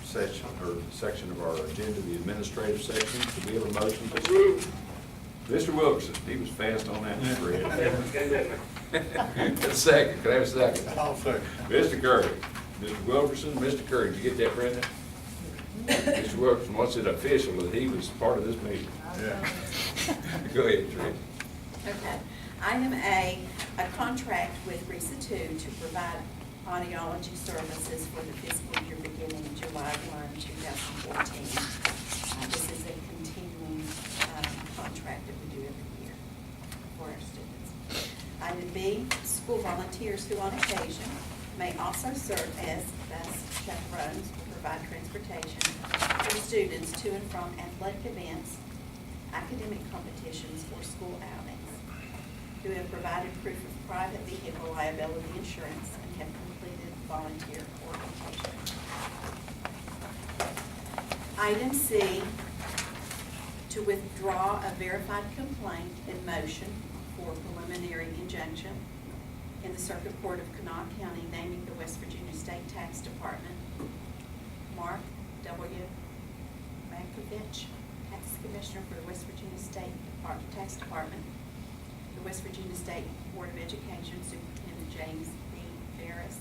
section of our agenda, the administrative section. Do we have a motion? Mr. Wilkerson, he was fast on that, Fred. A second, can I have a second? I'll second. Mr. Curry, Mr. Wilkerson, Mr. Curry, did you get that, Brenda? Mr. Wilkerson, what's it official that he was part of this meeting? Yeah. Go ahead, Trish. Okay. Item A, a contract with RISA 2 to provide audiology services for the fiscal year beginning July 1, 2014. This is a continuing contract that we do every year for our students. Item B, school volunteers who on occasion may also serve as chaperones to provide transportation for students to and from athletic events, academic competitions, or school outings, who have provided proof of private vehicle liability insurance and have completed volunteer orientation. Item C, to withdraw a verified complaint in motion for preliminary injunction in the Circuit Court of Kanawha County, naming the West Virginia State Tax Department, Mark W. Mankovich, Tax Commissioner for the West Virginia State Tax Department, the West Virginia State Board of Education Superintendent James B. Ferris,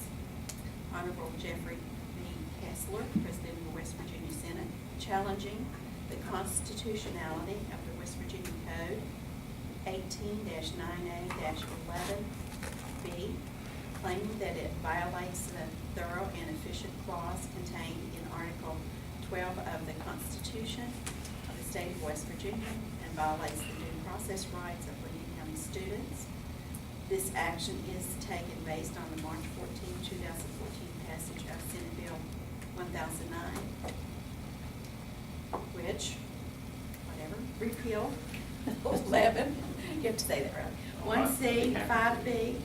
Honorable Jeffrey B. Kessler, President of the West Virginia Senate, challenging the constitutionality of the West Virginia Code 18-9A-11B, claiming that it violates the thorough and efficient clause contained in Article 12 of the Constitution of the State of West Virginia and violates the due process rights of Lincoln County students. This action is taken based on the March 14, 2014 passage of Senate Bill 1009, which, repeal 11, you have to say that right, 1C, 5B,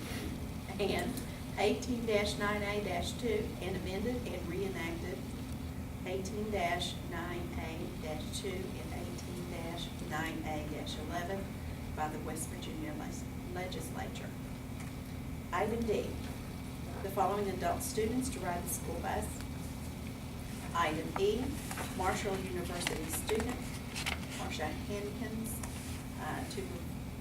and 18-9A-2, and amended and reenacted 18-9A-2 and 18-9A-11 by the West Virginia Legislature. Item D, the following adult students to ride the school bus. Item E, Marshall University student Marsha Hankins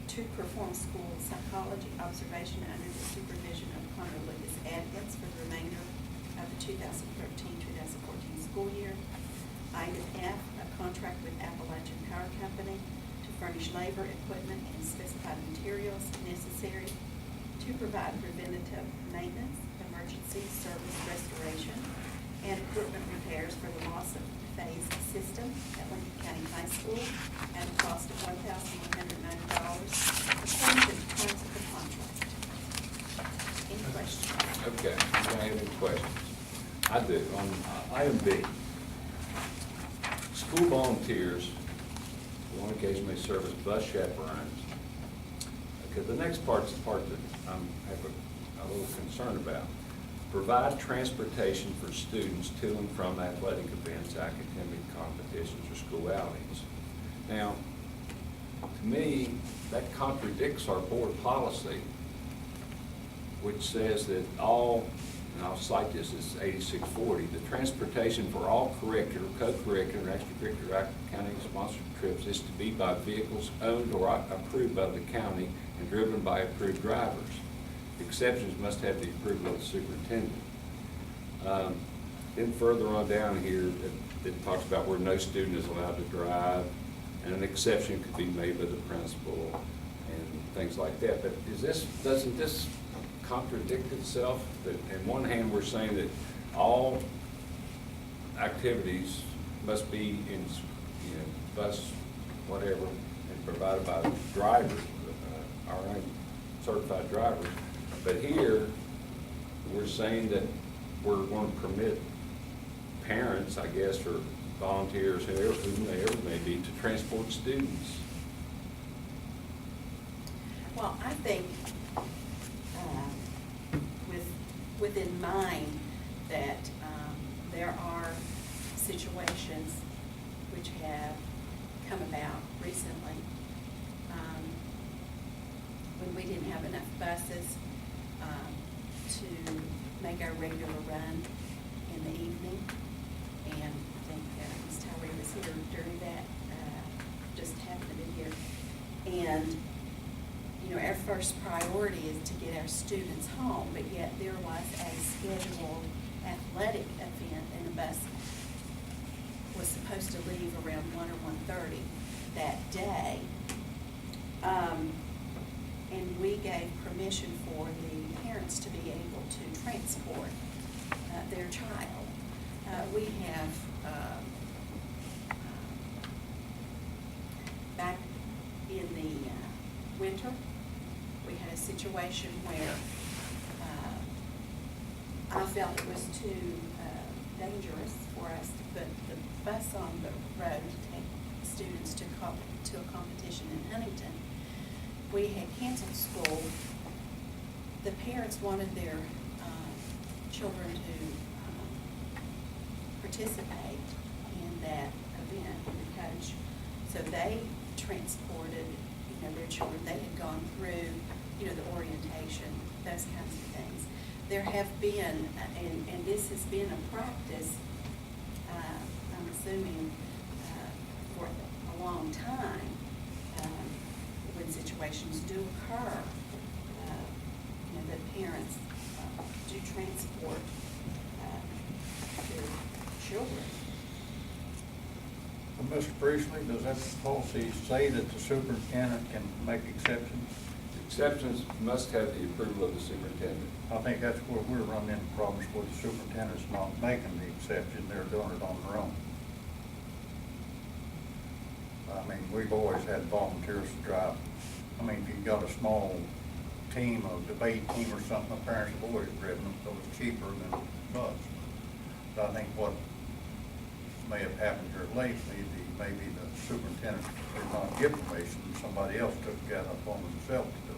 to perform school psychology observation under the supervision of Connor Lucas Atkins for the remainder of the 2013-2014 school year. Item F, a contract with Appalachian Power Company to furnish labor, equipment, and specified materials necessary to provide preventative maintenance, emergency service restoration, and equipment repairs for the loss of phase system at Lincoln County High School at a cost of $1,190 according to the terms of the contract. Any questions? Okay, do I have any questions? I do. On item B, school volunteers who on occasion may serve as bus chaperones. Okay, the next part's the part that I'm have a little concerned about. Provide transportation for students to and from athletic events, academic competitions, or school outings. Now, to me, that contradicts our board policy, which says that all, and I'll cite this as 8640, the transportation for all curricular, co-curricular, and extracurricular county-sponsored trips is to be by vehicles owned or approved by the county and driven by approved drivers. Exceptions must have the approval of the superintendent. Then further on down here, it talks about where no student is allowed to drive, and an exception could be made by the principal and things like that. But doesn't this contradict itself? That on one hand, we're saying that all activities must be in, bus, whatever, and provided by drivers, our own certified drivers. But here, we're saying that we're going to permit parents, I guess, or volunteers, whoever may be, to transport students. Well, I think within mind that there are situations which have come about recently when we didn't have enough buses to make our regular run in the evening, priority is to get our students home, but yet there was a scheduled athletic event, and the bus was supposed to leave around 1 or 1:30 that day. And we gave permission for the parents to be able to transport their child. We have, back in the winter, we had a situation where I felt it was too dangerous for us to put the bus on the road to take students to a competition in Huntington. We had canceled school. The parents wanted their children to participate in that event, in the coach. So they transported, their children. They had gone through, the orientation, those kinds of things. There have been, and this has been a practice, I'm assuming, for a long time, when situations do occur, that parents do transport their children. Well, Mr. Priestley, does that policy say that the superintendent can make exceptions? Exceptions must have the approval of the superintendent. I think that's where we're running into problems with the superintendent's not making the exception, they're doing it on their own. I mean, we've always had volunteers to drive. I mean, if you've got a small team, a debate team or something, the parents have always driven them, so it's cheaper than bus. But I think what may have happened here lately, maybe the superintendent did not give permission, somebody else took that upon themselves to do it.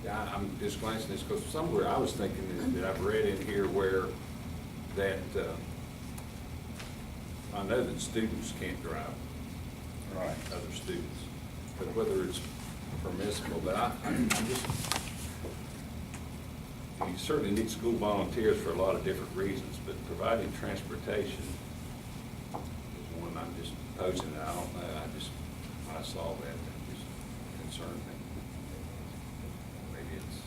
Yeah, I'm just glancing at this because somewhere I was thinking that I've read in here where that, I know that students can't drive. Right. Other students, but whether it's permissible, but I'm just, you certainly need school volunteers for a lot of different reasons, but providing transportation is one I'm just posing. I don't know, when I saw that, it just concerned me. Maybe it's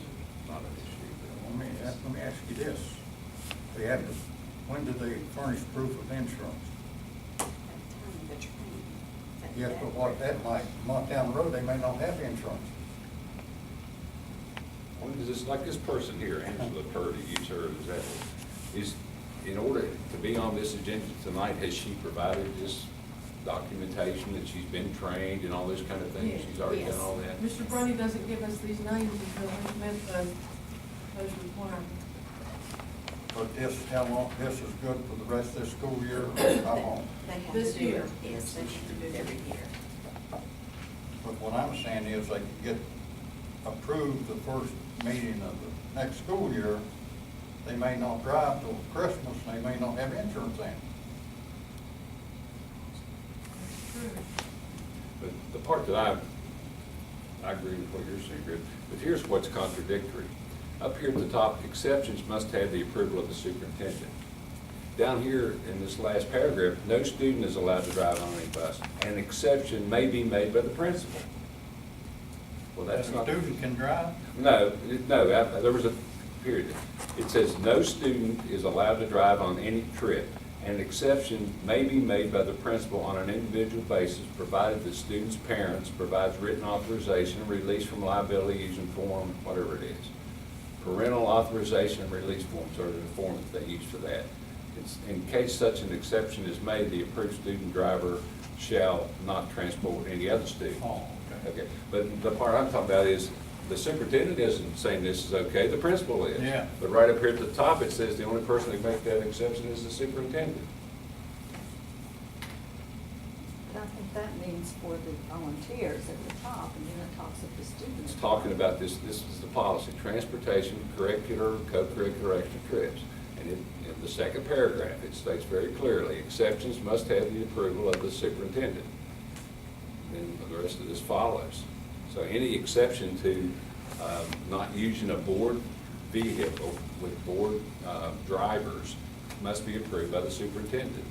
not an issue, but. Let me ask you this. When do they furnish proof of insurance? At the time of the training. that Yes, day. but what, that might, a month down the road, they may not have insurance. When is this, like this person here, Angela Purdy, use her as an example, is, in order to be on this agenda tonight, has she provided this documentation that she's been trained and all those kind of things? Yes. She's already Yes. done all that? Mr. Brunny doesn't give us these names until we've met those requirements. But this is good for the rest of this school year, how long? They have This to do year. it, yes, they have to do it every year. But what I'm saying is they can get approved the first meeting of the next school year. They may not drive till Christmas, and they may not have insurance then. That's true. But the part that I agree with what you're saying, Chris, but here's what's contradictory. Up here at the top, exceptions must have the approval of the superintendent. Down here in this last paragraph, no student is allowed to drive on any bus. An exception may be made by the principal. Well, that's The not. student can drive? No, there was a period. It says, no student is allowed to drive on any trip. An exception may be made by the principal on an individual basis, provided the student's parents provides written authorization and release from liability using form, whatever it is. Parental authorization and release forms are the form that they use for that. It's, in case such an exception is made, the approved student driver shall not transport any other student. Oh, okay. Okay, but the part I'm talking about is, the superintendent isn't saying this is okay, the principal is. Yeah. But right up here at the top, it says the only person that can make that exception is the superintendent. But I think that means for the volunteers at the top, and then it talks of the students. It's talking about this is the policy, transportation, curricular, co-curricular extra trips. And in the second paragraph, it states very clearly, exceptions must have the approval of the superintendent. And the rest of this follows. So any exception to not using a board vehicle with board drivers must be approved by the superintendent.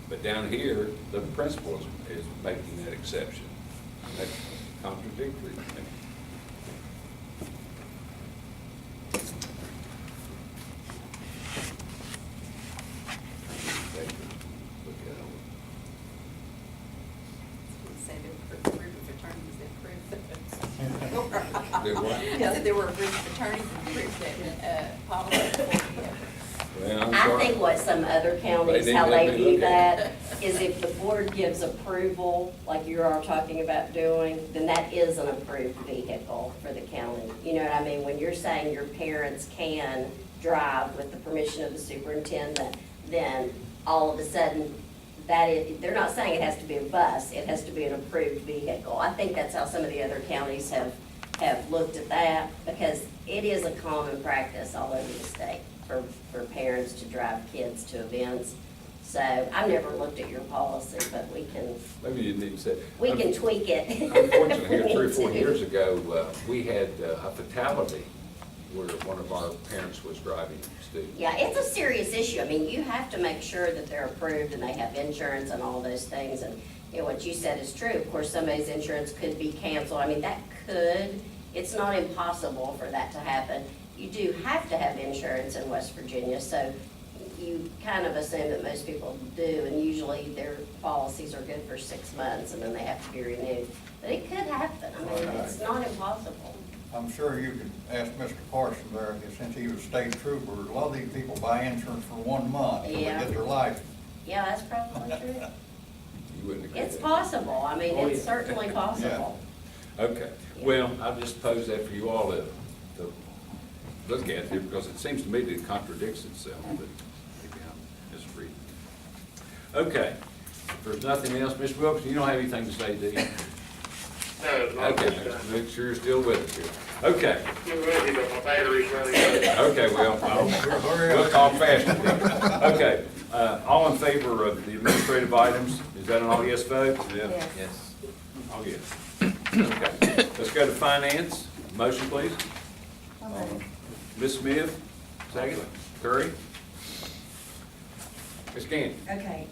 But down here, the principal is making that exception. That's contradictory to me. Look it over. Say there were a group of attorneys that approved that. Do what? Yeah, that there were a group of attorneys that approved that, policy before we ever. Well, I'm I sorry. think what some other They counties, didn't how let they me view look at that is if the board gives approval, like you are talking about doing, then that is an approved vehicle for the county. You know what I mean? When you're saying your parents can drive with the permission of the superintendent, then all of a sudden, that is, they're not saying it has to be a bus, it has to be an approved vehicle. I think that's how some of the other counties have looked at that, because it is a common practice all over the state for parents to drive kids to events. So I've never looked at your policy, but we can Maybe you need to say. tweak it. Unfortunately, here 3 or 4 We need years to. ago, we had a fatality where one of our parents was driving students. Yeah, it's a serious issue. I mean, you have to make sure that they're approved and they have insurance and all those things. And, you know, what you said is true. Of course, somebody's insurance could be canceled. I mean, that could, it's not impossible for that to happen. You do have to have insurance in West Virginia, so you kind of assume that most people do, and usually their policies are good for 6 months and then they have to be renewed. But it could happen. I mean, it's not impossible. I'm sure you could ask Mr. Parsons there, since he was state trooper, a lot of these people buy insurance for 1 month till they Yeah. get their life. Yeah, that's probably true. You wouldn't agree It's with that? possible. I mean, Oh, it's yeah. certainly possible. Okay, well, I just pose that for you all to look at here, because it seems to me that it contradicts itself, but maybe I'm misreading. Okay, if there's nothing else, Ms. Wilkes, you don't have anything to say, do you? No, not Okay, this time. make sure you're still with us here. Okay, I'm ready, but my battery's running out. okay, well, Hurry up. we'll talk faster. Okay, all in favor of the administrative items, is that an all yes vote? Yes. Yes. All yes. Okay, let's go to finance. Motion, please. I'll move. Ms. Smith, second. Curry. Ms. Gandy. Okay,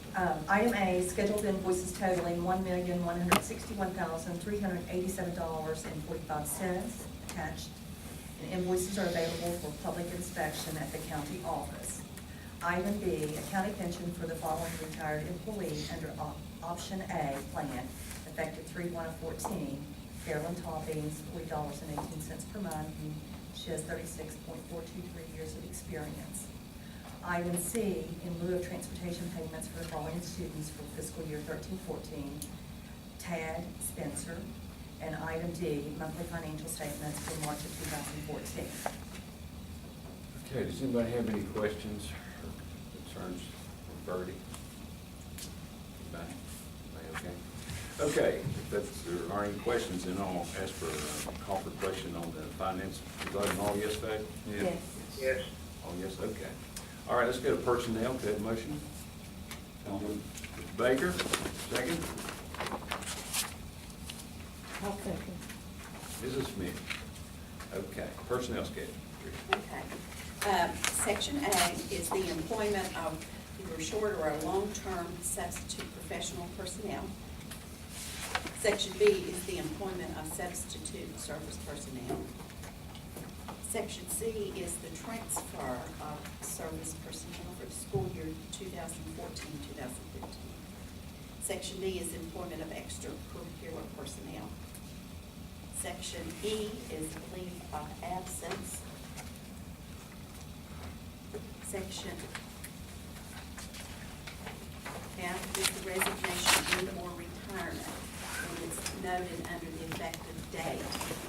item A, scheduled invoices totaling $1,161,387.45 attached. And invoices are available for public inspection at the county office. Item B, a county pension for the following retired employee under option A plan, effective 3/1/14. Carolyn Toppings, $40.18 per month, and she has 36.423 years of experience. Item C, in lieu of transportation payments for the following students for fiscal year 13-14, Tad Spencer. And item D, monthly financial statements for March of 2014. Okay, does anybody have any questions or concerns for Bertie? Anybody? Anybody okay? Okay, if there aren't any questions, then I'll ask for a call for question on the finance regarding all yes vote? Yes. Yes. All yes, okay. All right, let's go to personnel. Could I have a motion? Mr. Baker, second. I'll second. Mrs. Smith. Okay, personnel schedule. Okay. Section A is the employment of either short or a long-term substitute professional personnel. Section B is the employment of substitute service personnel. Section C is the transfer of service personnel for the school year 2014-2015. Section D is the employment of extracurricular personnel. Section E is leave of absence. Section F is the resignation and or retirement, and it's noted under the effective date,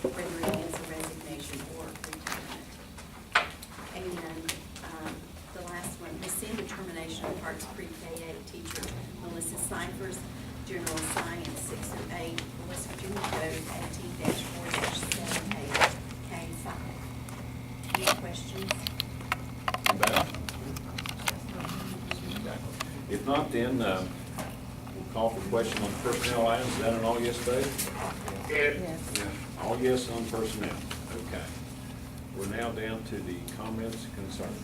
whether it is a resignation or retirement. And the last one, rescind the termination of Parks Pre-K-8 teacher Melissa Cyphers, General Science 608, West Virginia Code 18-4-7A, K5. Any questions? Anybody? If not, then we'll call for question on the personnel items. Is that an all yes vote? Yes. Yes. All yes on personnel. Okay. We're now down to the comments and concerns.